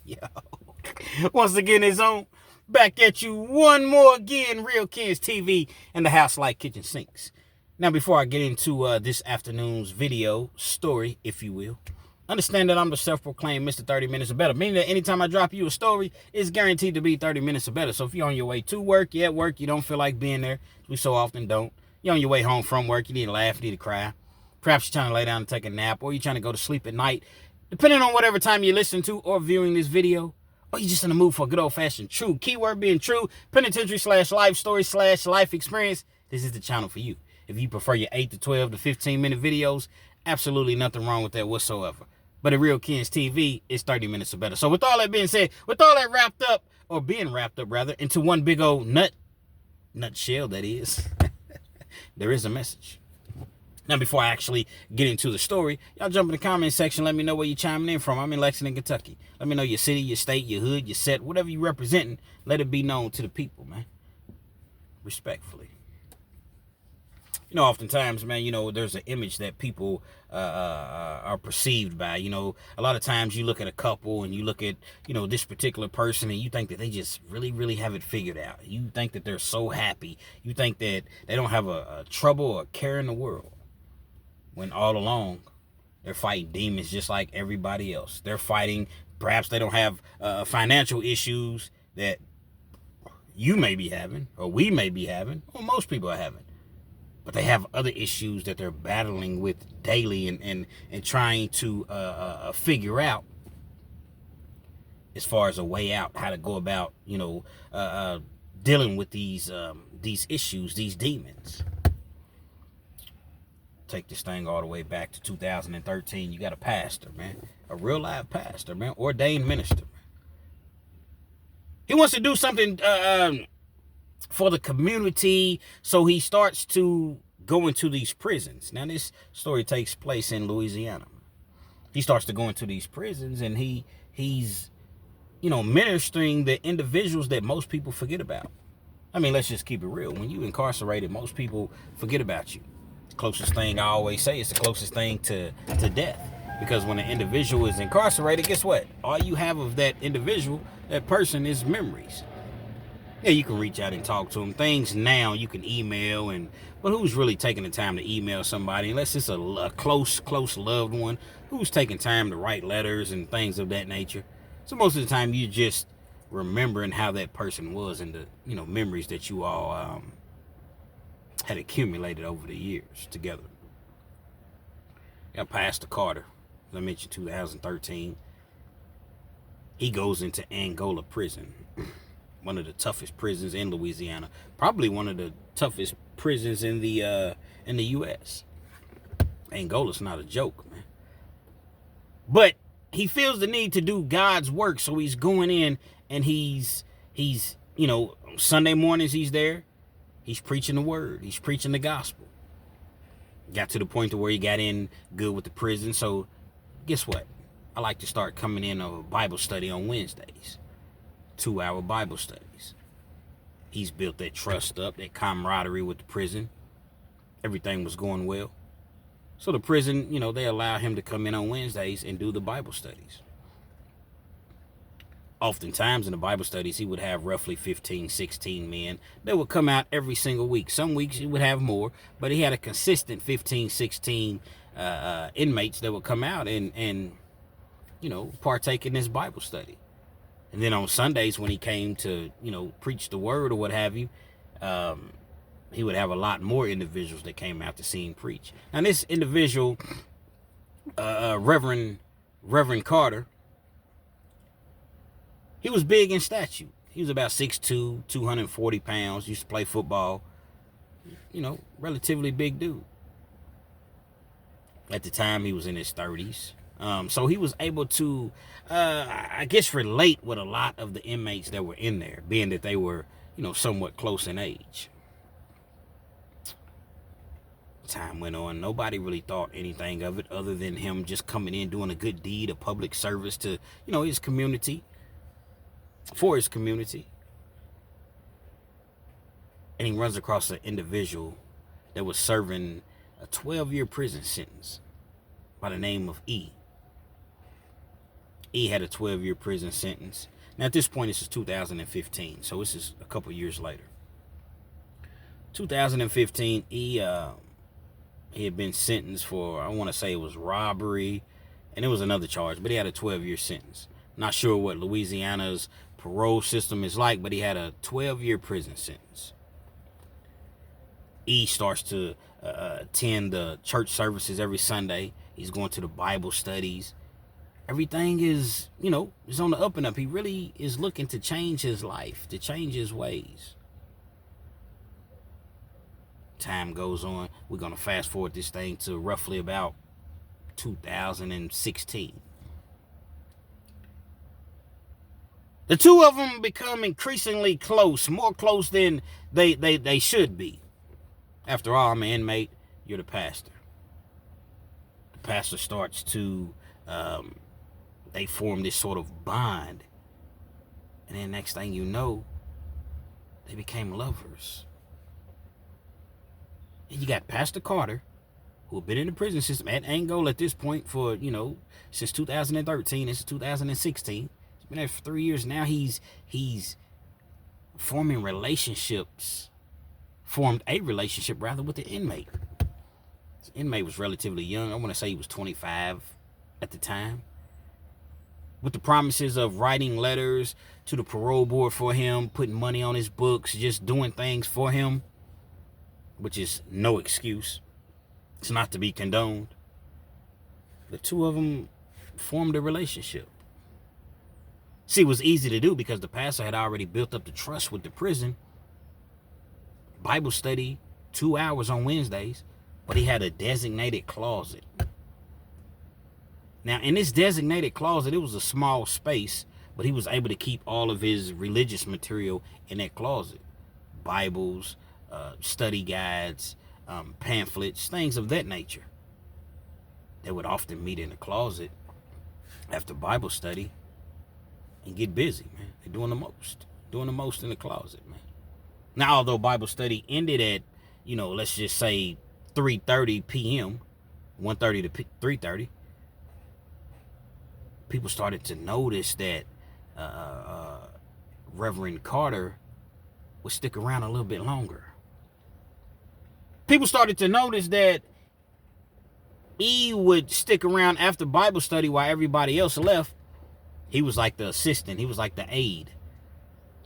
Yo. Once again, it's on. Back at you one more again. Real Kids TV and the House Like Kitchen Sinks. Now, before I get into this afternoon's video story, if you will, understand that I'm the self-proclaimed Mr. 30 Minutes or Better, meaning that anytime I drop you a story, it's guaranteed to be 30 minutes or better. So if you're on your way to work, you're at work, you don't feel like being there, we so often don't. You're on your way home from work, you need to laugh, you need to cry. Perhaps you're trying to lay down and take a nap, or you're trying to go to sleep at night. Depending on whatever time you're listening to or viewing this video, or you're just in the mood for a good old-fashioned true, keyword being true, penitentiary/life story/life experience, this is the channel for you. If you prefer your 8 to 12 to 15-minute videos, absolutely nothing wrong with that whatsoever. But at Real Kids TV, it's 30 minutes or better. So with all that being said, with all that wrapped up, or being wrapped up rather, into one big old nutshell that is, there is a message. Now, before I actually get into the story, y'all jump in the comment section. Let me know where you're chiming in from. I'm in Lexington, Kentucky. Let me know your city, your state, your hood, your set, whatever you're representing. Let it be known to the people, man. Respectfully. You know, oftentimes, man, there's an image that people are perceived by. A lot of times you look at a couple and you look at, this particular person and you think that they just really, really have it figured out. You think that they're so happy. You think that they don't have a trouble or a care in the world. When all along, they're fighting demons just like everybody else. They're fighting, perhaps they don't have financial issues that you may be having, or we may be having, or most people are having. But they have other issues that they're battling with daily and trying to figure out as far as a way out, how to go about, dealing with these issues, these demons. Take this thing all the way back to 2013. You got a pastor, man, a real live pastor, man, ordained minister. Man. He wants to do something for the community, so he starts to go into these prisons. Now, this story takes place in Louisiana. He starts to go into these prisons, and he's ministering the individuals that most people forget about. I mean, let's just keep it real. When you incarcerated, most people forget about you. Closest thing I always say is the closest thing to death, because when an individual is incarcerated, guess what? All you have of that individual, that person, is memories. Yeah, you can reach out and talk to them. Things now you can email, but who's really taking the time to email somebody unless it's a close loved one? Who's taking time to write letters and things of that nature? So most of the time you're just remembering how that person was and the memories that you all had accumulated over the years together. Got Pastor Carter, as I mentioned, 2013. He goes into Angola prison, one of the toughest prisons in Louisiana, probably one of the toughest prisons in the U.S. Angola's not a joke, man. But he feels the need to do God's work, so he's going in and he's Sunday mornings he's there. He's preaching the word. He's preaching the gospel. Got to the point to where he got in good with the prison. So guess what? I like to start coming in a Bible study on Wednesdays. 2-hour Bible studies. He's built that trust up, that camaraderie with the prison. Everything was going well. So the prison, they allow him to come in on Wednesdays and do the Bible studies. Oftentimes in the Bible studies, he would have roughly 15, 16 men that would come out every single week. Some weeks he would have more, but he had a consistent 15, 16 inmates that would come out and partake in this Bible study. And then on Sundays when he came to, preach the word or what have you, he would have a lot more individuals that came out to see him preach. Now this individual, Reverend Carter, he was big in stature. He was about 6'2", 240 pounds, used to play football. Relatively big dude. At the time, he was in his 30s. So he was able to, I guess, relate with a lot of the inmates that were in there, being that they were, somewhat close in age. Time went on. Nobody really thought anything of it other than him just coming in, doing a good deed, a public service to, his community. For his community. And he runs across an individual that was serving a 12-year prison sentence by the name of E. E had a 12-year prison sentence. Now, at this point, this is 2015, so this is a couple years later. 2015, he had been sentenced for, I want to say it was robbery, and it was another charge, but he had a 12-year sentence. Not sure what Louisiana's parole system is like, but he had a 12-year prison sentence. E starts to attend the church services every Sunday. He's going to the Bible studies. Everything is, is on the up and up. He really is looking to change his life, to change his ways. Time goes on. We're going to fast forward this thing to roughly about 2016. The two of them become increasingly close, more close than they should be. After all, I'm an inmate, you're the pastor. The pastor starts to, they form this sort of bond. And then next thing you know, they became lovers. And you got Pastor Carter, who had been in the prison system at Angola at this point for, since 2013, this is 2016. He's been there for 3 years now. He's forming relationships. Formed a relationship rather with the inmate. The inmate was relatively young. I want to say he was 25 at the time. With the promises of writing letters to the parole board for him, putting money on his books, just doing things for him, which is no excuse. It's not to be condoned. The two of them formed a relationship. See, it was easy to do because the pastor had already built up the trust with the prison. Bible study 2 hours on Wednesdays, but he had a designated closet. Now, in this designated closet, it was a small space, but he was able to keep all of his religious material in that closet. Bibles, study guides, pamphlets, things of that nature. They would often meet in the closet after Bible study and get busy, man. They're doing the most in the closet, man. Now, although Bible study ended at, let's just say 3:30 p.m., 1:30 to 3:30, people started to notice that Reverend Carter would stick around a little bit longer. People started to notice that he would stick around after Bible study while everybody else left. He was like the assistant. He was like the aide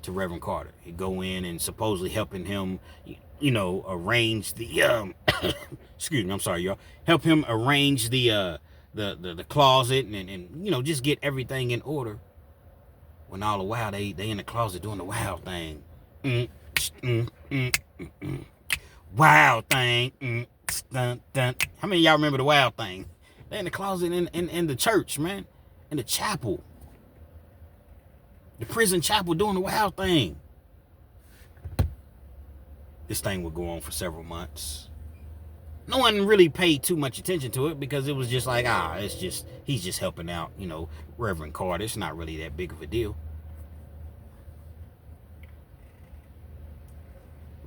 to Reverend Carter. He'd go in and supposedly helping him, arrange the excuse me, I'm sorry, y'all. Help him arrange the closet and just get everything in order. When all the while they in the closet doing the wild thing. Wild thing. Dun, dun. How many of y'all remember the wild thing? They in the closet in the church, man. In the chapel. The prison chapel doing the wild thing. This thing would go on for several months. No one really paid too much attention to it because it was just like, he's just helping out, Reverend Carter. It's not really that big of a deal.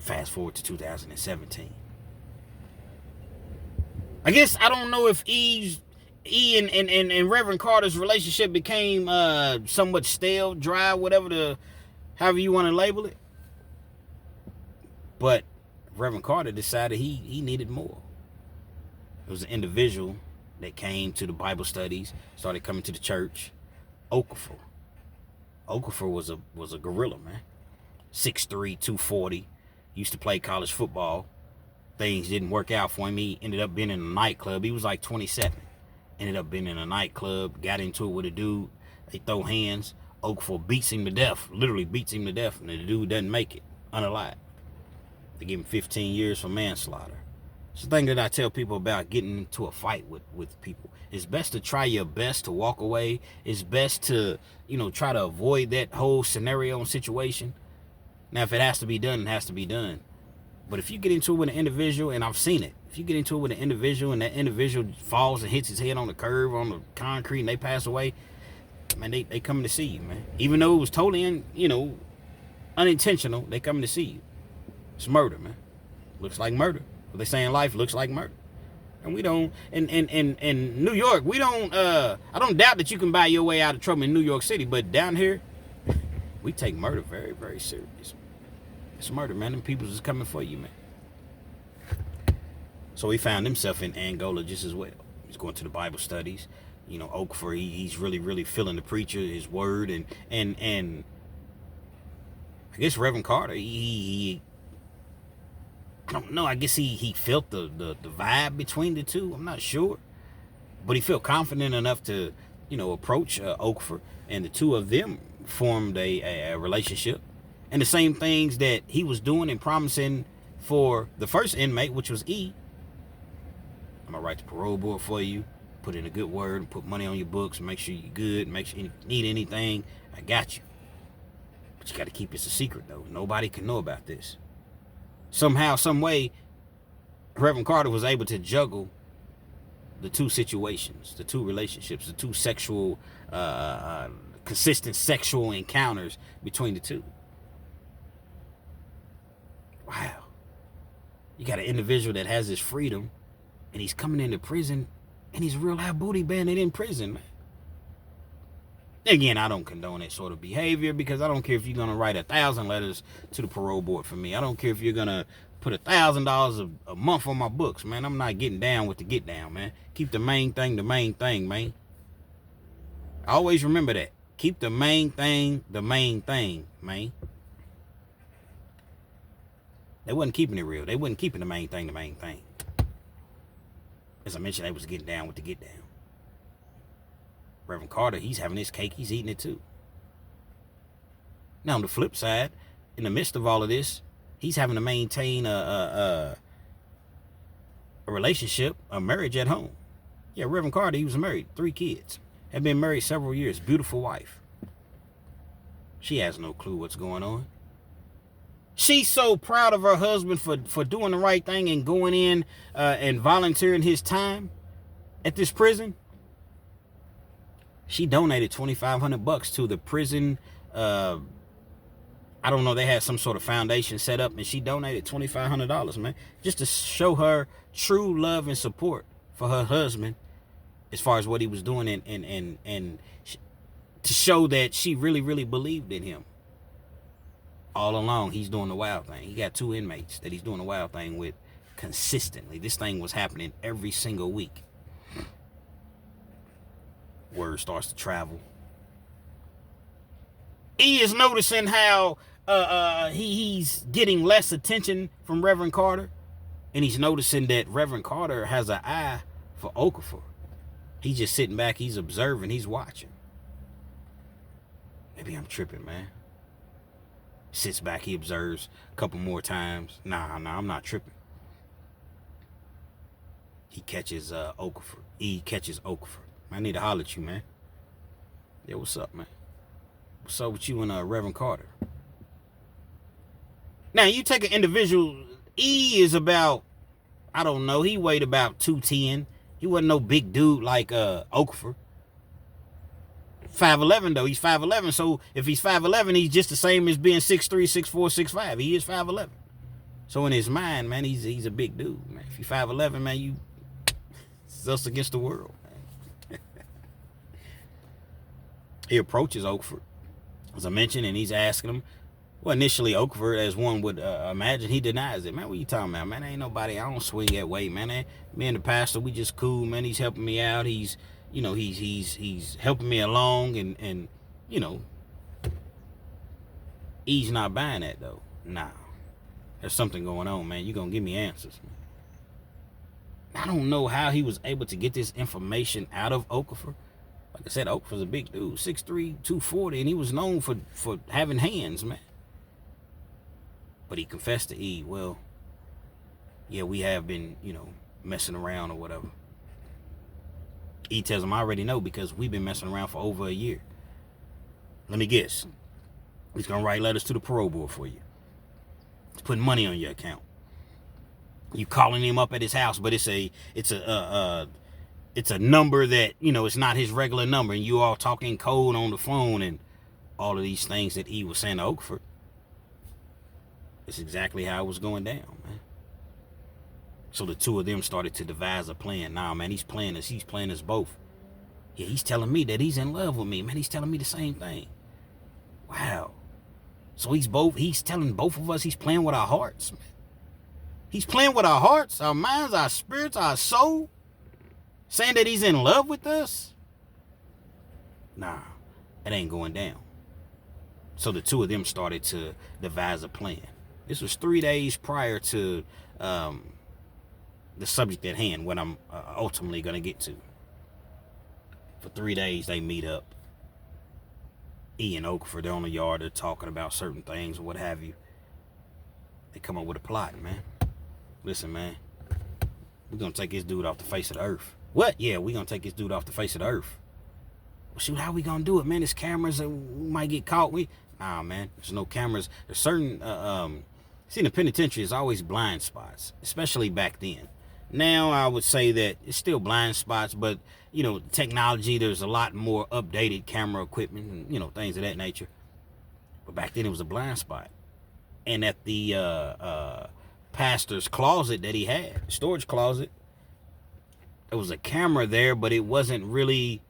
Fast forward to 2017. I guess I don't know if E and Reverend Carter's relationship became somewhat stale, dry, however you want to label it. But Reverend Carter decided he needed more. It was an individual that came to the Bible studies, started coming to the church. Okafor. Okafor was a gorilla, man. 6'3", 240. Used to play college football. Things didn't work out for him. He ended up being in a nightclub. He was like 27. Ended up being in a nightclub. Got into it with a dude. They throw hands. Okafor beats him to death. Literally beats him to death. And the dude doesn't make it. Unalive. They give him 15 years for manslaughter. It's the thing that I tell people about getting into a fight with people. It's best to try your best to walk away. It's best to, try to avoid that whole scenario and situation. Now, if it has to be done, it has to be done. But if you get into it with an individual, and I've seen it, if you get into it with an individual and that individual falls and hits his head on the curb, on the concrete, and they pass away, man, they coming to see you, man. Even though it was totally, unintentional, they coming to see you. It's murder, man. Looks like murder. What they say in life looks like murder. And we don't, in New York, we don't, I don't doubt that you can buy your way out of trouble in New York City, but down here, we take murder very, very serious. It's murder, man. Them people is coming for you, man. So he found himself in Angola just as well. He's going to the Bible studies. You know, Okafor, he's really, really feeling the preacher, his word, and I guess Reverend Carter, he I don't know, I guess he felt the vibe between the two. I'm not sure. But he felt confident enough to, you know, approach Okafor, and the two of them formed a relationship. And the same things that he was doing and promising for the first inmate, which was E. I'm going to write the parole board for you, put in a good word, put money on your books, make sure you're good, make sure you need anything, I got you. But you got to keep this a secret, though. Nobody can know about this. Somehow, some way, Reverend Carter was able to juggle the two situations, the two relationships, the two sexual, consistent sexual encounters between the two. Wow. You got an individual that has his freedom, and he's coming into prison, and he's a real high booty bandit in prison, man. Again, I don't condone that sort of behavior, because I don't care if you're going to write 1,000 letters to the parole board for me. I don't care if you're going to put $1,000 a month on my books, man. I'm not getting down with the get down, man. Keep the main thing, man. Always remember that. Keep the main thing, man. They wasn't keeping it real. They wasn't keeping the main thing. As I mentioned, they was getting down with the get down. Reverend Carter, he's having his cake, he's eating it too. Now on the flip side, in the midst of all of this, he's having to maintain a relationship, a marriage at home. Yeah, Reverend Carter, he was married, 3 kids. Had been married several years, beautiful wife. She has no clue what's going on. She's so proud of her husband for doing the right thing and going in and volunteering his time at this prison. She donated $2,500 to the prison. I don't know. They had some sort of foundation set up, and she donated $2,500, man, just to show her true love and support for her husband, as far as what he was doing, and to show that she really, really believed in him. All along, he's doing the wild thing. He got 2 inmates that he's doing the wild thing with consistently. This thing was happening every single week. Word starts to travel. E is noticing how he's getting less attention from Reverend Carter, and he's noticing that Reverend Carter has an eye for Okafor. He's just sitting back, he's observing, he's watching. Maybe I'm tripping, man. Sits back, he observes a couple more times. Nah, I'm not tripping. He catches Okafor. E catches Okafor. I need to holler at you, man. Yeah, what's up, man? What's up with you and Reverend Carter? Now, you take an individual, E is about, I don't know, he weighed about 210. He wasn't no big dude like Okafor. 5'11", though. He's 5'11", so if he's 5'11", he's just the same as being 6'3", 6'4", 6'5". He is 5'11". So in his mind, man, he's a big dude, man. If you're 5'11", man, you it's us against the world, man. He approaches Okafor, as I mentioned, and he's asking him. Well, initially, Okafor, as one would imagine, he denies it. Man, what you talking about, man? Ain't nobody, I don't swing that weight, man. Me and the pastor, we just cool, man. He's helping me out. He's helping me along, and you know, he's not buying that, though. Nah. There's something going on, man. You're going to give me answers, man. I don't know how he was able to get this information out of Okafor. Like I said, Okafor's a big dude, 6'3", 240, and he was known for having hands, man. But he confessed to E, well, yeah, we have been, messing around or whatever. E tells him, I already know, because we've been messing around for over a year. Let me guess. He's going to write letters to the parole board for you. He's putting money on your account. You calling him up at his house, but it's a number that, it's not his regular number, and you all talking code on the phone and all of these things that E was saying to Okafor. It's exactly how it was going down, man. So the two of them started to devise a plan. Nah, man, he's playing us both. Yeah, he's telling me that he's in love with me, man. He's telling me the same thing. Wow. So he's telling both of us he's playing with our hearts, man. He's playing with our hearts, our minds, our spirits, our soul. Saying that he's in love with us? Nah, it ain't going down. So the two of them started to devise a plan. This was 3 days prior to the subject at hand, what I'm ultimately going to get to. For 3 days, they meet up. E and Okafor, they're on the yard, they're talking about certain things or what have you. They come up with a plot, man. Listen, man, we're going to take this dude off the face of the earth. What? Yeah, we're going to take this dude off the face of the earth. Well, shoot, how we going to do it, man? There's cameras, we might get caught. Nah, man, there's no cameras. There's certain, see, in the penitentiary, there's always blind spots, especially back then. Now, I would say that it's still blind spots, but, you know, technology, there's a lot more updated camera equipment and, you know, things of that nature. But back then, it was a blind spot. And at the pastor's closet that he had, storage closet, there was a camera there, but it wasn't really,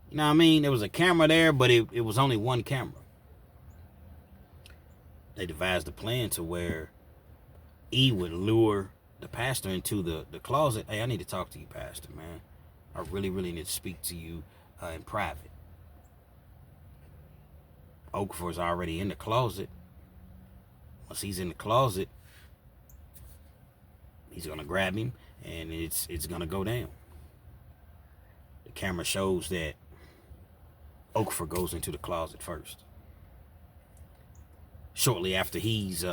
you know what I mean? There was a camera there, but it was only one camera. They devised a plan to where E would lure the pastor into the closet. Hey, I need to talk to you, pastor, man. I really, really need to speak to you in private. Okafor's already in the closet. Once he's in the closet, he's going to grab him, and it's going to go down. The camera shows that Okafor goes into the closet first. Shortly after he's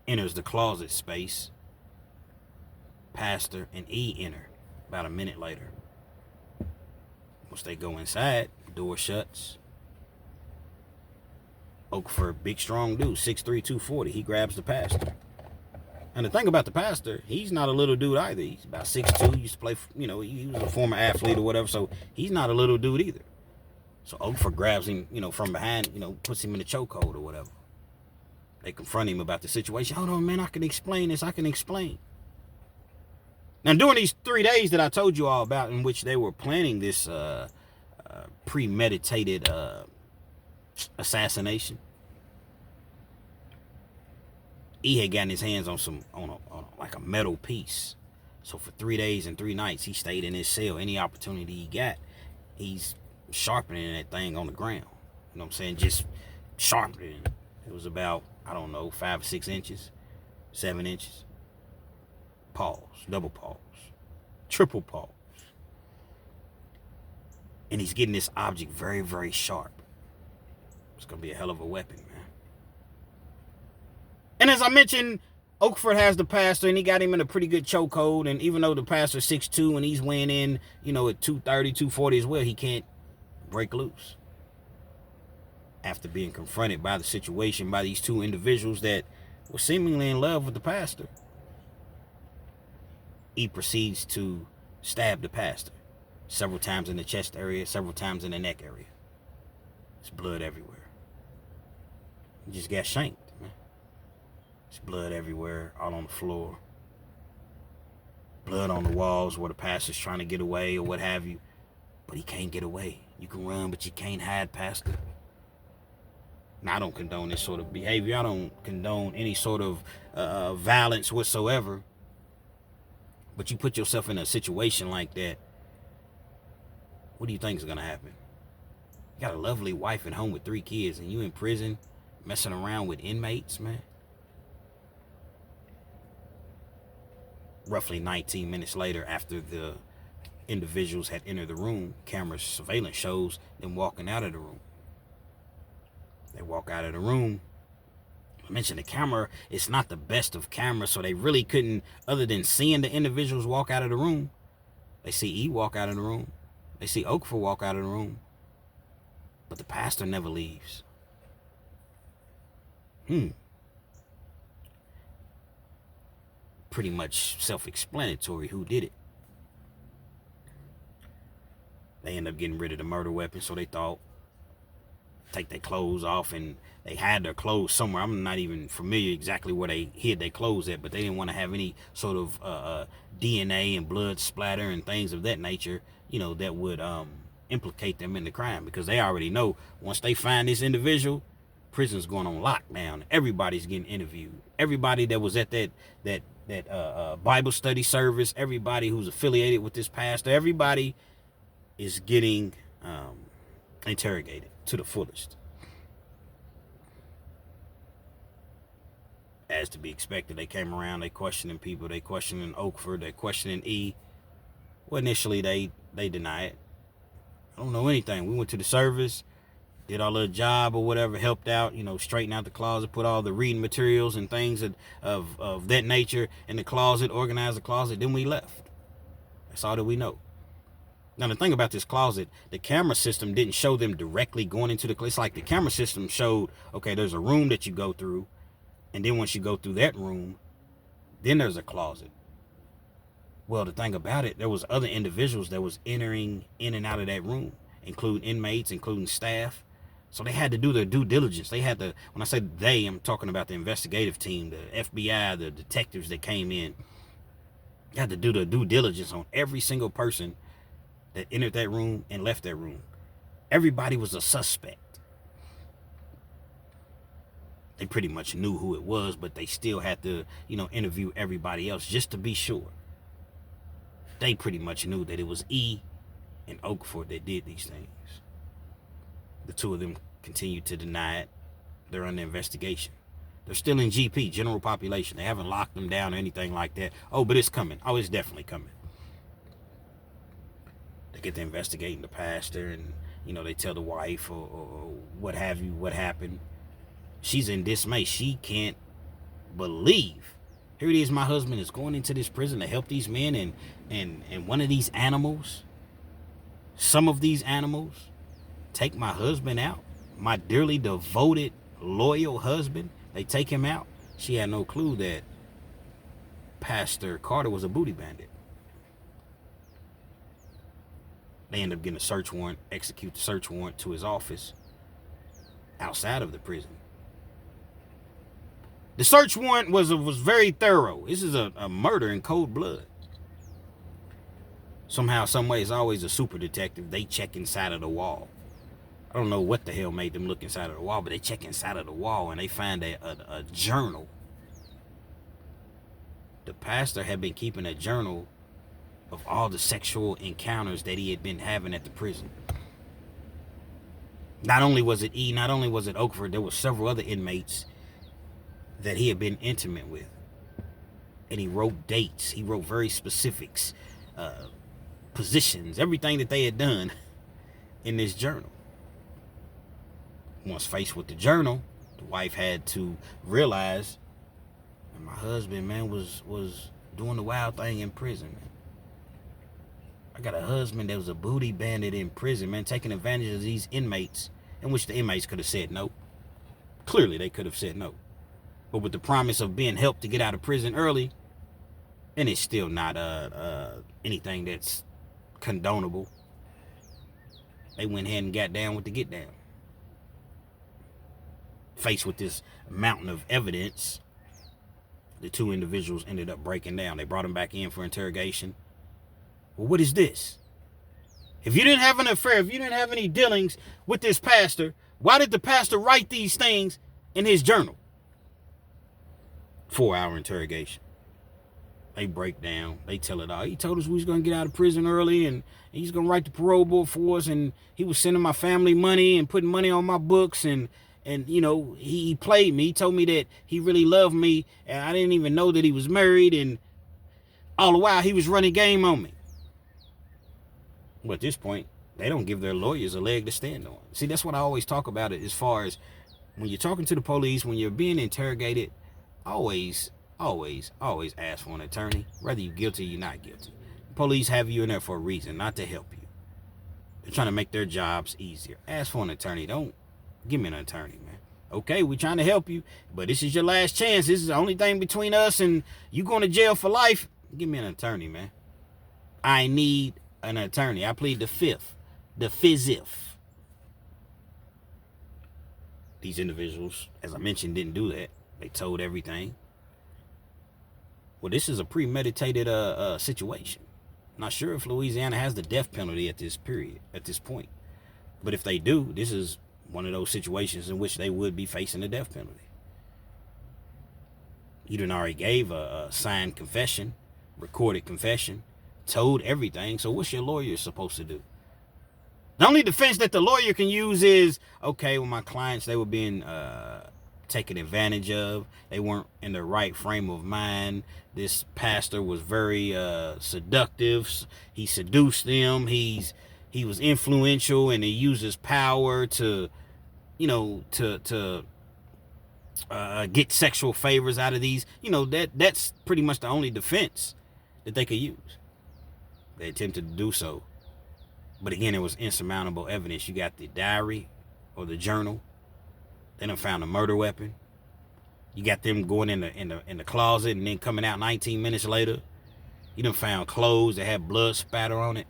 enters the closet space, pastor and E enter about a minute later. Once they go inside, the door shuts. Okafor, big strong dude, 6'3", 240. He grabs the pastor. And the thing about the pastor, he's not a little dude either. He's about 6'2", used to play, you know, he was a former athlete or whatever, so he's not a little dude either. So Okafor grabs him, you know, from behind, you know, puts him in a chokehold or whatever. They confront him about the situation. Hold on, man, I can explain this. I can explain. Now, during these 3 days that I told you all about, in which they were planning this premeditated assassination, E had gotten his hands on like a metal piece. So for 3 days and 3 nights, he stayed in his cell. Any opportunity he got, he's sharpening that thing on the ground. You know what I'm saying? Just sharpening it. It was about, I don't know, 5 or 6 inches, 7 inches. Pause, double pause, triple pause. And he's getting this object very, very sharp. It's going to be a hell of a weapon, man. And as I mentioned, Okafor has the pastor, and he got him in a pretty good chokehold. And even though the pastor's 6'2", and he's weighing in, you know, at 230, 240 as well, he can't break loose. After being confronted by the situation, by these two individuals that were seemingly in love with the pastor, he proceeds to stab the pastor several times in the chest area, several times in the neck area. There's blood everywhere. He just got shanked, man. There's blood everywhere, all on the floor. Blood on the walls where the pastor's trying to get away or what have you. But he can't get away. You can run, but you can't hide, pastor. Now, I don't condone this sort of behavior. I don't condone any sort of violence whatsoever. But you put yourself in a situation like that, what do you think is going to happen? You got a lovely wife at home with 3 kids, and you in prison messing around with inmates, man. Roughly 19 minutes later, after the individuals had entered the room, camera surveillance shows them walking out of the room. They walk out of the room. I mentioned the camera, it's not the best of cameras, so they really couldn't, other than seeing the individuals walk out of the room, they see E walk out of the room. They see Okafor walk out of the room. But the pastor never leaves. Pretty much self-explanatory who did it. They end up getting rid of the murder weapon, so they thought take their clothes off, and they had their clothes somewhere. I'm not even familiar exactly where they hid their clothes at, but they didn't want to have any sort of DNA and blood splatter and things of that nature, that would implicate them in the crime, because they already know once they find this individual, prison's going on lockdown. Everybody's getting interviewed. Everybody that was at that Bible study service, everybody who's affiliated with this pastor, everybody is getting interrogated to the fullest. As to be expected, they came around, they questioning people, they questioning Oakford, they questioning E. Well, initially they deny it. I don't know anything. We went to the service, did our little job or whatever, helped out, straighten out the closet, put all the reading materials and things of that nature in the closet, organized the closet, then we left. That's all that we know. Now, the thing about this closet, the camera system didn't show them directly going into the closet. It's like the camera system showed, okay, there's a room that you go through, and then once you go through that room, then there's a closet. Well, the thing about it, there was other individuals that was entering in and out of that room, including inmates, including staff. So they had to do their due diligence. They had to, when I say they, I'm talking about the investigative team, the FBI, the detectives that came in. They had to do their due diligence on every single person that entered that room and left that room. Everybody was a suspect. They pretty much knew who it was, but they still had to, interview everybody else just to be sure. They pretty much knew that it was E and Oakford that did these things. The two of them continue to deny it. They're under investigation. They're still in GP, general population. They haven't locked them down or anything like that. Oh, but it's coming. Oh, it's definitely coming. They get to investigating the pastor, and, they tell the wife or what have you, what happened. She's in dismay. She can't believe. Here it is, my husband is going into this prison to help these men, and one of these animals, some of these animals, take my husband out. My dearly devoted, loyal husband, they take him out. She had no clue that Pastor Carter was a booty bandit. They end up getting a search warrant, execute the search warrant to his office outside of the prison. The search warrant was very thorough. This is a murder in cold blood. Somehow, some way, it's always a super detective. They check inside of the wall. I don't know what the hell made them look inside of the wall, but they check inside of the wall and they find a journal. The pastor had been keeping a journal of all the sexual encounters that he had been having at the prison. Not only was it E, not only was it Oakford, there were several other inmates that he had been intimate with. And he wrote dates. He wrote very specifics, positions, everything that they had done in this journal. Once faced with the journal, the wife had to realize that my husband, man, was doing the wild thing in prison, man. I got a husband that was a booty bandit in prison, man, taking advantage of these inmates, in which the inmates could have said no. Clearly, they could have said no. But with the promise of being helped to get out of prison early, and it's still not anything that's condonable, they went ahead and got down with the get down. Faced with this mountain of evidence, the two individuals ended up breaking down. They brought them back in for interrogation. Well, what is this? If you didn't have an affair, if you didn't have any dealings with this pastor, why did the pastor write these things in his journal? 4-hour interrogation. They break down. They tell it all. He told us we was going to get out of prison early, and he's going to write the parole board for us, and he was sending my family money and putting money on my books, and he played me. He told me that he really loved me, and I didn't even know that he was married, and all the while he was running game on me. Well, at this point, they don't give their lawyers a leg to stand on. See, that's what I always talk about it, as far as when you're talking to the police, when you're being interrogated, always ask for an attorney, whether you're guilty or you're not guilty. The police have you in there for a reason, not to help you. They're trying to make their jobs easier. Ask for an attorney. Don't give me an attorney, man. Okay, we're trying to help you, but this is your last chance. This is the only thing between us and you going to jail for life. Give me an attorney, man. I need an attorney. I plead the fifth. These individuals, as I mentioned, didn't do that. They told everything. Well, this is a premeditated situation. Not sure if Louisiana has the death penalty at this point. But if they do, this is one of those situations in which they would be facing the death penalty. You done already gave a signed confession, recorded confession, told everything. So what's your lawyer supposed to do? The only defense that the lawyer can use is, okay, well, my clients, they were being taken advantage of. They weren't in the right frame of mind. This pastor was very seductive. He seduced them. He was influential, and he used his power to, get sexual favors out of these. That's pretty much the only defense that they could use. They attempted to do so. But again, it was insurmountable evidence. You got the diary or the journal. They done found a murder weapon. You got them going in the closet and then coming out 19 minutes later. You done found clothes that had blood spatter on it.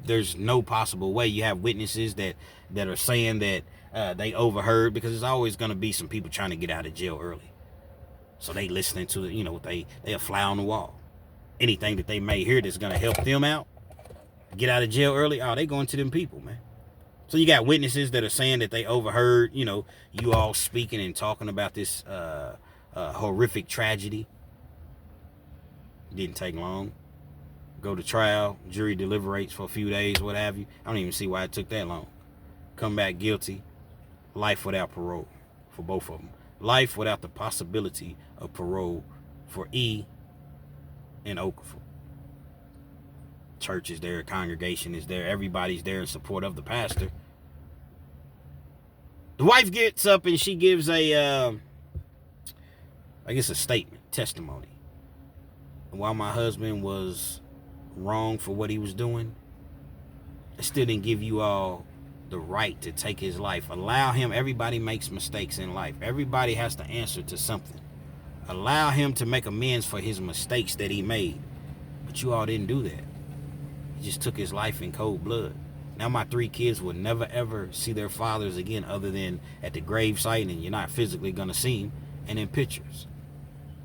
There's no possible way. You have witnesses that are saying that they overheard, because there's always going to be some people trying to get out of jail early. So they listening to they a fly on the wall. Anything that they may hear that's going to help them out, get out of jail early, they going to them people, man. So you got witnesses that are saying that they overheard, you all speaking and talking about this horrific tragedy. Didn't take long. Go to trial, jury deliberates for a few days, what have you. I don't even see why it took that long. Come back guilty. Life without parole for both of them. Life without the possibility of parole for E and Okafor. Church is there, congregation is there, everybody's there in support of the pastor. The wife gets up and she gives a statement, testimony. And while my husband was wrong for what he was doing, I still didn't give you all the right to take his life. Allow him. Everybody makes mistakes in life. Everybody has to answer to something. Allow him to make amends for his mistakes that he made. But you all didn't do that. You just took his life in cold blood. Now my 3 kids will never ever see their fathers again, other than at the grave site, and you're not physically gonna see him, and in pictures.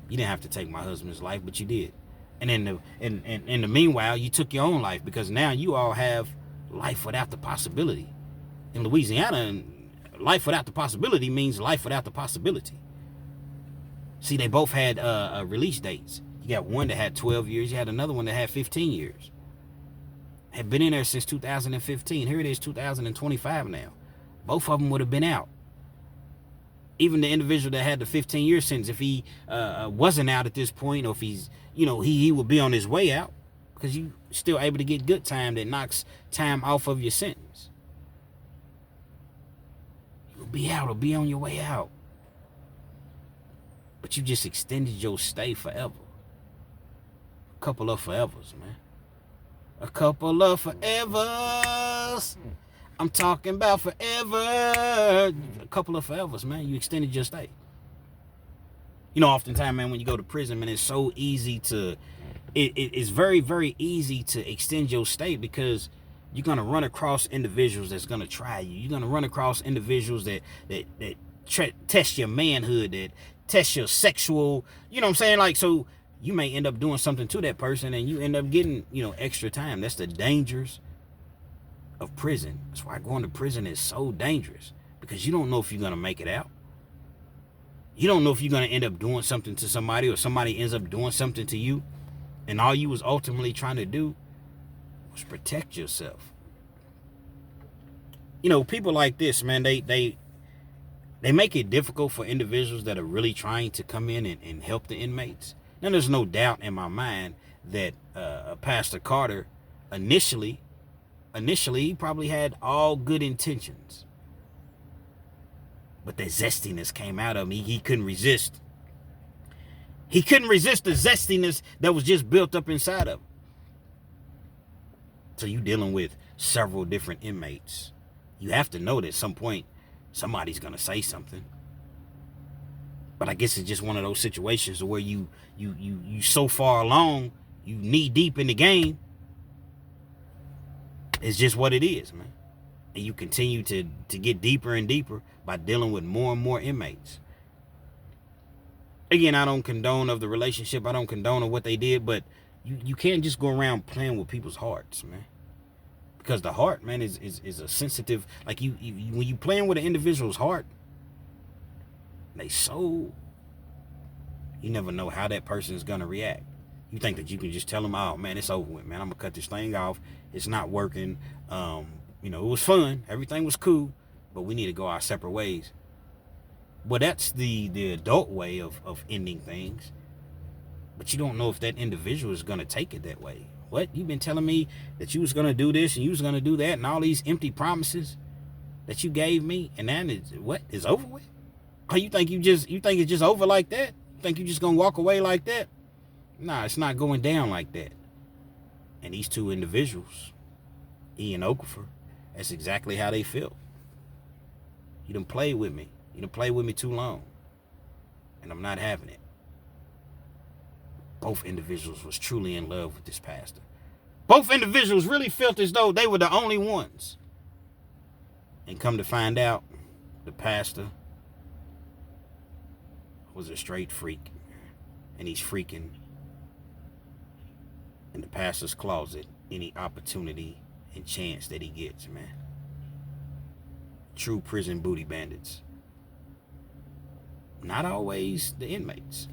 You didn't have to take my husband's life, but you did. And in the meanwhile, you took your own life, because now you all have life without the possibility. In Louisiana, life without the possibility means life without the possibility. See, they both had release dates. You got one that had 12 years. You had another one that had 15 years. Had been in there since 2015. Here it is, 2025 now. Both of them would have been out. Even the individual that had the 15-year sentence, if he wasn't out at this point, or if he's, he would be on his way out, because you still able to get good time that knocks time off of your sentence. You'll be out or be on your way out. But you just extended your stay forever. A couple of forevers, man. A couple of forevers. I'm talking about forever. A couple of forevers, man. You extended your stay. Oftentimes, man, when you go to prison, man, it's so easy to... It's very, very easy to extend your stay, because you're going to run across individuals that's going to try you. You're going to run across individuals that test your manhood, that test your sexual... You know what I'm saying? So... you may end up doing something to that person, and you end up getting, extra time. That's the dangers of prison. That's why going to prison is so dangerous, because you don't know if you're going to make it out. You don't know if you're going to end up doing something to somebody, or somebody ends up doing something to you, and all you was ultimately trying to do was protect yourself. People like this, man, they make it difficult for individuals that are really trying to come in and help the inmates. Now, there's no doubt in my mind that Pastor Carter initially he probably had all good intentions. But the zestiness came out of him. He couldn't resist. He couldn't resist the zestiness that was just built up inside of him. So you're dealing with several different inmates. You have to know that at some point somebody's going to say something. But I guess it's just one of those situations where you so far along, you knee deep in the game. It's just what it is, man. And you continue to get deeper and deeper by dealing with more and more inmates. Again, I don't condone of the relationship. I don't condone of what they did, but you can't just go around playing with people's hearts, man. Because the heart, man, is a sensitive, like you when you playing with an individual's heart, they soul, you never know how that person is gonna react. You think that you can just tell them, oh man, it's over with, man. I'm gonna cut this thing off. It's not working. It was fun. Everything was cool, but we need to go our separate ways. Well, that's the adult way of ending things. But you don't know if that individual is gonna take it that way. What? You've been telling me that you was gonna do this and you was gonna do that, and all these empty promises that you gave me, and then it's over with? Oh, you think it's just over like that? You think you just gonna walk away like that? Nah, it's not going down like that. And these two individuals, E and Okafor, that's exactly how they felt. You done played with me. You done played with me too long. And I'm not having it. Both individuals was truly in love with this pastor. Both individuals really felt as though they were the only ones. And come to find out, the pastor was a straight freak. And he's freaking in the pastor's closet any opportunity and chance that he gets, man. True prison booty bandits. Not always the inmates.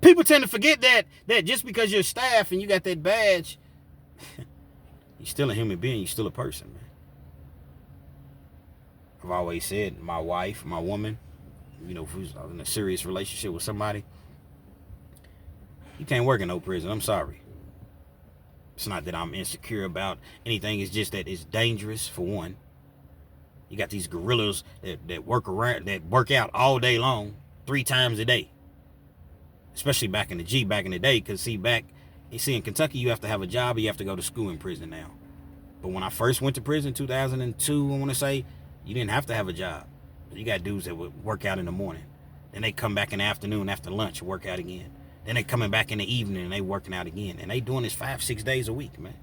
People tend to forget that just because you're staff and you got that badge, you're still a human being, you're still a person, man. I've always said, my wife, my woman, if we was in a serious relationship with somebody, you can't work in no prison. I'm sorry. It's not that I'm insecure about anything. It's just that it's dangerous, for one. You got these gorillas that work out all day long, 3 times a day. Especially back in the day, because in Kentucky, you have to have a job or you have to go to school in prison now. But when I first went to prison, 2002, I want to say, you didn't have to have a job. You got dudes that would work out in the morning. Then they come back in the afternoon after lunch, work out again. Then they coming back in the evening and they working out again. And they doing this 5-6 days a week, man.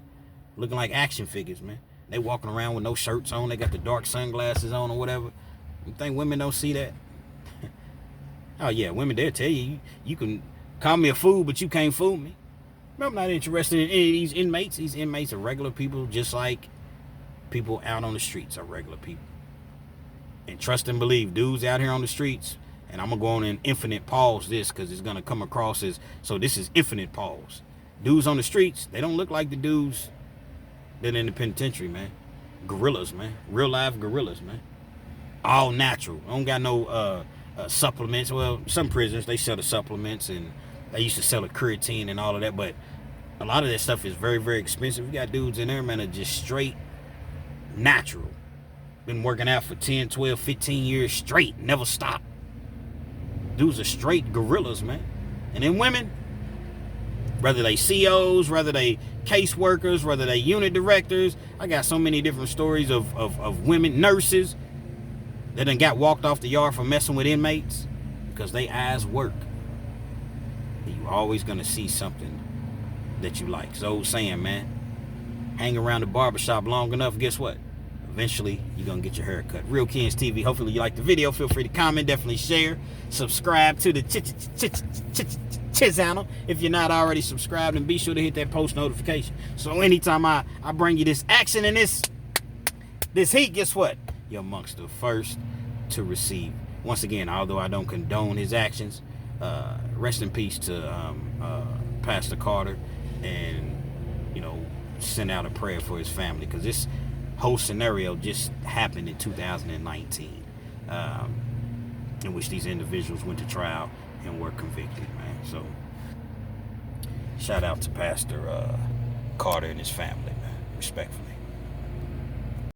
Looking like action figures, man. They walking around with no shirts on. They got the dark sunglasses on or whatever. You think women don't see that? Oh yeah, women, they'll tell you, you can call me a fool, but you can't fool me. I'm not interested in any of these inmates. These inmates are regular people, just like people out on the streets are regular people. And trust and believe, dudes out here on the streets, and I'm going to go on an infinite pause this because it's going to come across as, so this is infinite pause. Dudes on the streets, they don't look like the dudes that are in the penitentiary, man. Gorillas, man. Real life gorillas, man. All natural. Don't got no supplements. Well, some prisons, they sell the supplements, and they used to sell the creatine and all of that, but a lot of that stuff is very, very expensive. You got dudes in there, man, that are just straight natural. Been working out for 10, 12, 15 years straight, never stop. Dudes are straight gorillas, man. And then women, whether they COs, whether they caseworkers, whether they unit directors, I got so many different stories of women, nurses, that done got walked off the yard for messing with inmates because they eyes work. And you always gonna see something that you like. It's the old saying, man. Hang around the barbershop long enough, guess what? Eventually, you're going to get your hair cut. Real Kens TV. Hopefully, you like the video. Feel free to comment. Definitely share. Subscribe to the channel if you're not already subscribed. And be sure to hit that post notification. So anytime I bring you this action and this heat, guess what? You're amongst the first to receive. Once again, although I don't condone his actions, rest in peace to Pastor Carter. And, send out a prayer for his family. Because this whole scenario just happened in 2019, in which these individuals went to trial and were convicted, man. So shout out to Pastor Carter and his family, man, respectfully.